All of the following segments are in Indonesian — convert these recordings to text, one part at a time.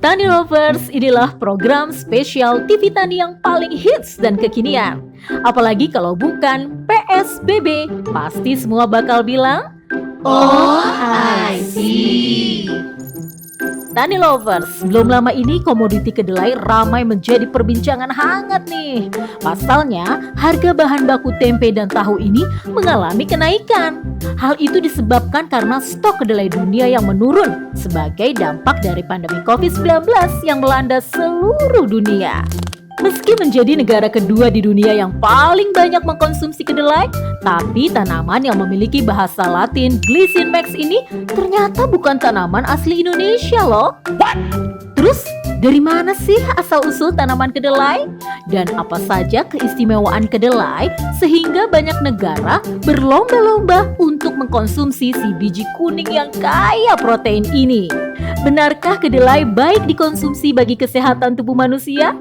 Tani Lovers, inilah program spesial TV Tani yang paling hits dan kekinian. Apalagi kalau bukan PSBB, pasti semua bakal bilang, "Oh, I see." Tani Lovers, belum lama ini komoditi kedelai ramai menjadi perbincangan hangat nih. Pasalnya, harga bahan baku tempe dan tahu ini mengalami kenaikan. Hal itu disebabkan karena stok kedelai dunia yang menurun sebagai dampak dari pandemi COVID-19 yang melanda seluruh dunia. Meski menjadi negara kedua di dunia yang paling banyak mengkonsumsi kedelai, tapi tanaman yang memiliki bahasa Latin Glycinmax ini ternyata bukan tanaman asli Indonesia loh. What? Terus, dari mana sih asal-usul tanaman kedelai? Dan apa saja keistimewaan kedelai sehingga banyak negara berlomba-lomba untuk mengkonsumsi si biji kuning yang kaya protein ini? Benarkah kedelai baik dikonsumsi bagi kesehatan tubuh manusia?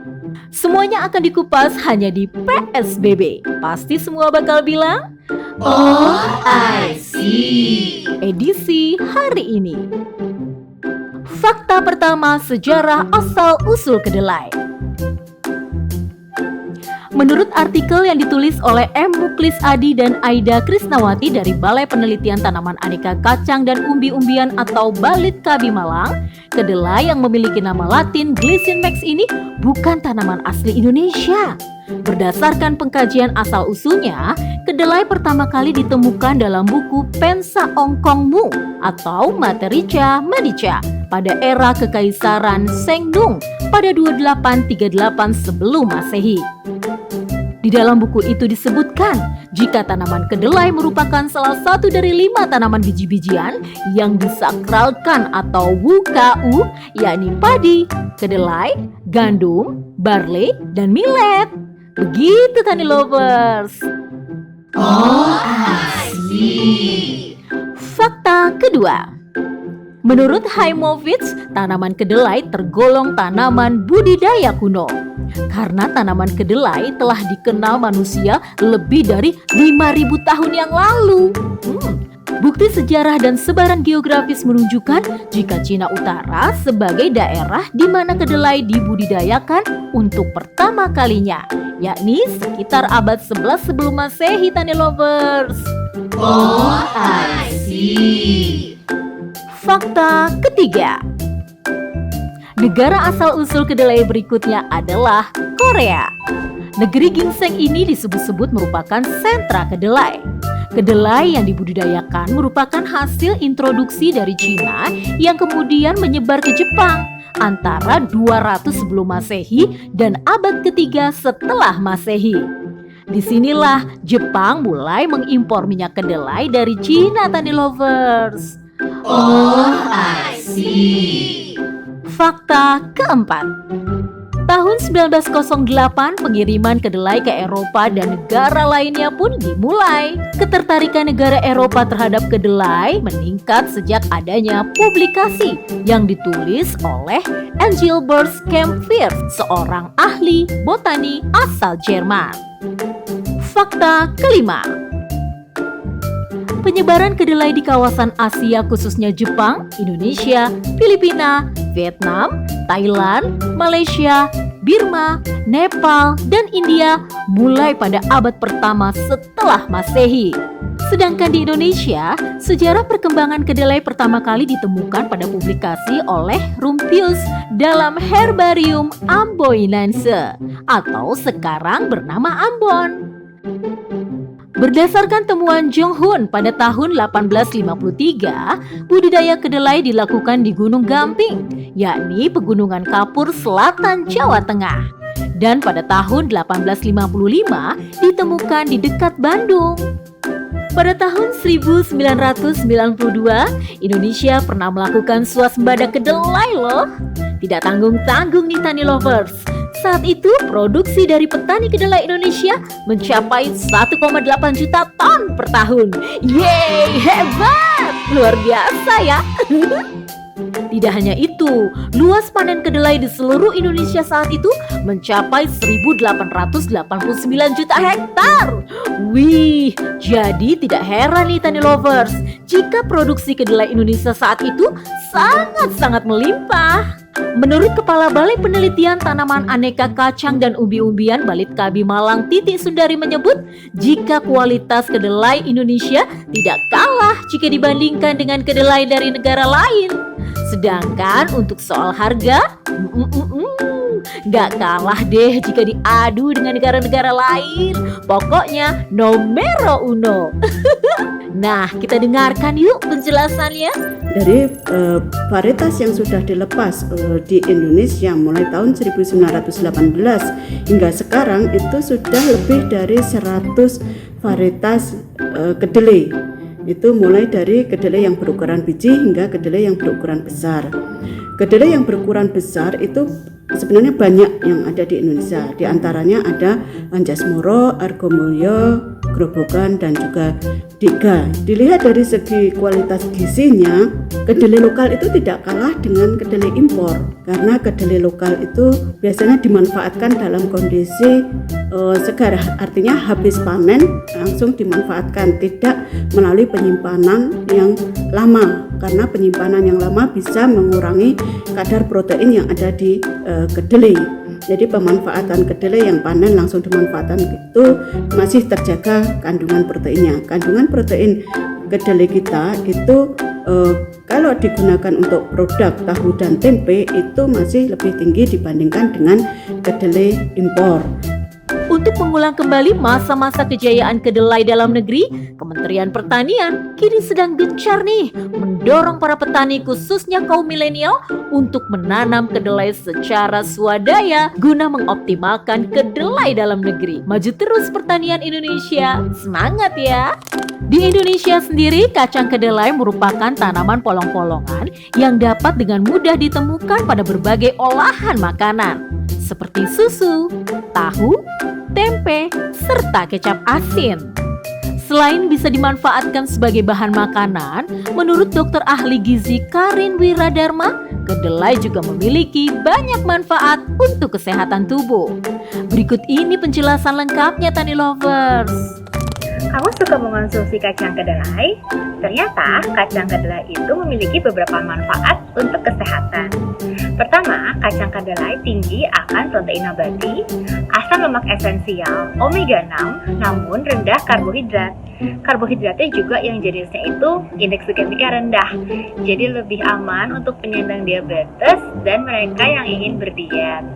Semuanya akan dikupas hanya di PSBB. Pasti semua bakal bilang, "Oh, I see." Edisi hari ini. Fakta pertama, sejarah asal-usul kedelai. Menurut artikel yang ditulis oleh M. Muklis Adi dan Aida Krisnawati dari Balai Penelitian Tanaman Aneka Kacang dan Umbi-umbian atau Balit KB Malang, kedelai yang memiliki nama Latin Glycinmax ini bukan tanaman asli Indonesia. Berdasarkan pengkajian asal-usulnya, kedelai pertama kali ditemukan dalam buku Pensa Ongkong Mu atau Materica Medica pada era Kekaisaran Sengdung pada 2838 sebelum Masehi. Di dalam buku itu disebutkan jika tanaman kedelai merupakan salah satu dari 5 tanaman biji-bijian yang disakralkan atau WKU, yakni padi, kedelai, gandum, barley, dan millet. Begitu Tani Lovers. "Oh, I see." Fakta kedua. Menurut Haimovitz, tanaman kedelai tergolong tanaman budidaya kuno. Karena tanaman kedelai telah dikenal manusia lebih dari 5.000 tahun yang lalu. Bukti sejarah dan sebaran geografis menunjukkan jika Cina Utara sebagai daerah di mana kedelai dibudidayakan untuk pertama kalinya, yakni sekitar abad 11 sebelum Masehi, Tani Lovers. "Oh, I see." Fakta ketiga. Negara asal-usul kedelai berikutnya adalah Korea. Negeri ginseng ini disebut-sebut merupakan sentra kedelai. Kedelai yang dibudidayakan merupakan hasil introduksi dari Cina yang kemudian menyebar ke Jepang antara 200 sebelum Masehi dan abad ketiga setelah Masehi. Disinilah Jepang mulai mengimpor minyak kedelai dari Cina, Tani Lovers. "Oh, I see." Fakta keempat. Tahun 1908 pengiriman kedelai ke Eropa dan negara lainnya pun dimulai. Ketertarikan negara Eropa terhadap kedelai meningkat sejak adanya publikasi yang ditulis oleh Engelbert Kaempfer, seorang ahli botani asal Jerman. Fakta kelima. Penyebaran kedelai di kawasan Asia khususnya Jepang, Indonesia, Filipina, Vietnam, Thailand, Malaysia, Burma, Nepal, dan India mulai pada abad pertama setelah Masehi. Sedangkan di Indonesia, sejarah perkembangan kedelai pertama kali ditemukan pada publikasi oleh Rumpius dalam Herbarium Amboinense atau sekarang bernama Ambon. Berdasarkan temuan Jong Hun pada tahun 1853, budidaya kedelai dilakukan di Gunung Gamping, yakni Pegunungan Kapur Selatan Jawa Tengah. Dan pada tahun 1855 ditemukan di dekat Bandung. Pada tahun 1992, Indonesia pernah melakukan swasembada kedelai loh. Tidak tanggung-tanggung nih Tani Lovers. Saat itu produksi dari petani kedelai Indonesia mencapai 1,8 juta ton per tahun. Yeay, hebat! Luar biasa ya. Tidak hanya itu, luas panen kedelai di seluruh Indonesia saat itu mencapai 1.889 juta hektar. Wih, jadi tidak heran nih Tani Lovers jika produksi kedelai Indonesia saat itu sangat-sangat melimpah. Menurut Kepala Balai Penelitian Tanaman Aneka Kacang dan Umbi-umbian Balitkabi Malang Titik Sundari menyebut jika kualitas kedelai Indonesia tidak kalah jika dibandingkan dengan kedelai dari negara lain. Sedangkan untuk soal harga, nggak kalah deh jika diadu dengan negara-negara lain. Pokoknya numero uno. Nah, kita dengarkan yuk penjelasannya. Dari varietas yang sudah dilepas di Indonesia mulai tahun 1918 hingga sekarang itu sudah lebih dari 100 varietas kedelai. Itu mulai dari kedelai yang berukuran biji hingga kedelai yang berukuran besar. Kedelai yang berukuran besar itu sebenarnya banyak yang ada di Indonesia. Di antaranya ada Anjasmoro, Argomulyo, Grobogan, dan juga Diga. Dilihat dari segi kualitas gizinya, kedelai lokal itu tidak kalah dengan kedelai impor. Karena kedelai lokal itu biasanya dimanfaatkan dalam kondisi segar, artinya habis panen langsung dimanfaatkan, tidak melalui penyimpanan yang lama. Karena penyimpanan yang lama bisa mengurangi kadar protein yang ada di kedelai. Jadi pemanfaatan kedelai yang panen langsung dimanfaatkan itu masih terjaga kandungan proteinnya. Kandungan protein kedelai kita itu kalau digunakan untuk produk tahu dan tempe itu masih lebih tinggi dibandingkan dengan kedelai impor. Untuk mengulang kembali masa-masa kejayaan kedelai dalam negeri, Kementerian Pertanian kini sedang gencar nih mendorong para petani khususnya kaum milenial untuk menanam kedelai secara swadaya guna mengoptimalkan kedelai dalam negeri. Maju terus pertanian Indonesia, semangat ya! Di Indonesia sendiri, kacang kedelai merupakan tanaman polong-polongan yang dapat dengan mudah ditemukan pada berbagai olahan makanan seperti susu, tahu, tempe, serta kecap asin. Selain bisa dimanfaatkan sebagai bahan makanan, menurut dokter ahli gizi Karin Wiradharma, kedelai juga memiliki banyak manfaat untuk kesehatan tubuh. Berikut ini penjelasan lengkapnya Tani Lovers. Kamu suka mengonsumsi kacang kedelai? Ternyata kacang kedelai itu memiliki beberapa manfaat untuk kesehatan. Pertama, kacang kedelai tinggi akan protein nabati, asam lemak esensial, omega 6, namun rendah karbohidrat. Karbohidratnya juga yang jenisnya itu indeks glikemiknya rendah, jadi lebih aman untuk penyandang diabetes dan mereka yang ingin berdiet.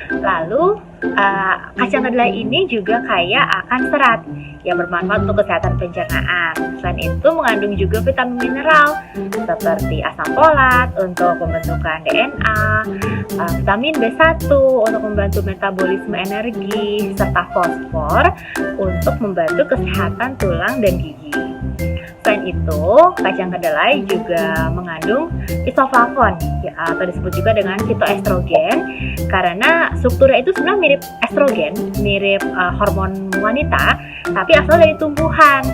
Lalu, kacang kedelai ini juga kaya akan serat yang bermanfaat untuk kesehatan pencernaan. Selain itu mengandung juga vitamin mineral seperti asam folat untuk pembentukan DNA, vitamin B1 untuk membantu metabolisme energi, serta fosfor untuk membantu kesehatan tulang dan gigi. Selain itu, kacang kedelai juga mengandung isoflavon atau disebut juga dengan fitoestrogen karena strukturnya itu sebenarnya mirip estrogen, mirip hormon wanita, tapi asal dari tumbuhan.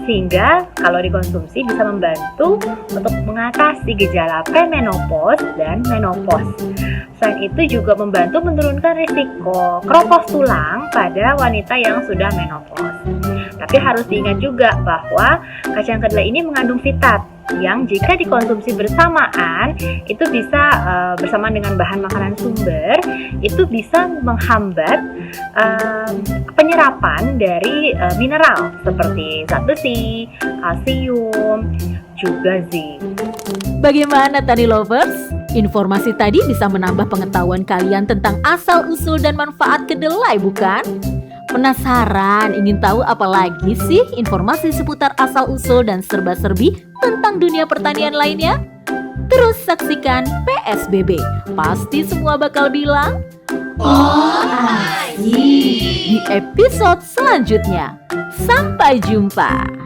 Sehingga kalau dikonsumsi bisa membantu untuk mengatasi gejala premenopause dan menopause. Selain itu juga membantu menurunkan risiko keropos tulang pada wanita yang sudah menopause. Tapi harus diingat juga bahwa kacang kedelai ini mengandung fitat yang jika dikonsumsi bersamaan itu bisa bersamaan dengan bahan makanan sumber itu bisa menghambat penyerapan dari mineral seperti zat besi, kalsium, juga zinc. Bagaimana Tani Lovers? Informasi tadi bisa menambah pengetahuan kalian tentang asal-usul dan manfaat kedelai, bukan? Penasaran ingin tahu apa lagi sih informasi seputar asal-usul dan serba-serbi tentang dunia pertanian lainnya? Terus saksikan PSBB. Pasti semua bakal bilang, Oh, I see. di episode selanjutnya. Sampai jumpa.